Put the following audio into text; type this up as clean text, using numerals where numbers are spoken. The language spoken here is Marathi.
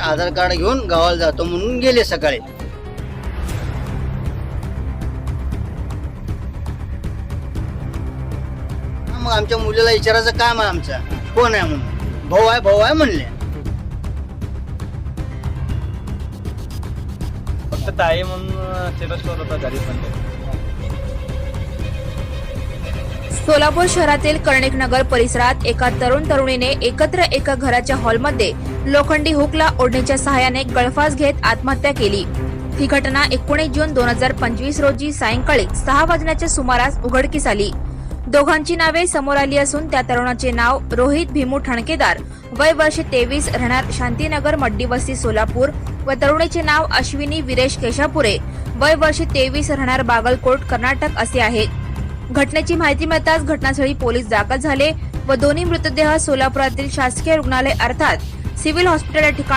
आधार कार्ड घेऊन गावाला जातो म्हणून गेले सकाळी. मग आमच्या मुलीला विचारायचं काम आहे आमचं कोण आहे म्हणून. भाऊ आहे म्हणले. फक्त ताई म्हणून स्टेटस ठेवत होता घरी पण. सोलापूर शहरातील कर्णिक नगर परिसरात एका तरुणीने एकत्र एका घराच्या हॉलमध्ये लोखंडी हुकला ओढणीच्या सहाय्याने गळफास घेत आत्महत्या केली. ही घटना 19 जून 2025 रोजी सायंकाळी 6 वाजण्याच्या सुमारास उघडकीस आली. दोघांची नावे समोर आली असून त्या तरुणाचे नाव रोहित भीमू ठणकेदार, वय वर्ष 23, राहणार शांतीनगर मड्डी वस्ती सोलापूर, व तरुणीचे नाव अश्विनी विरेश केशापुरे, वय वर्ष 23, राहणार बागलकोट कर्नाटक असे आहे. घटनेची माहिती मिळताच घटनास्थळी पोलीस दाखल झाले व दोन्ही मृतदेह सोलापुरातील शासकीय रुग्णालय अर्थात सिव्हिल हॉस्पिटल या ठिकाणी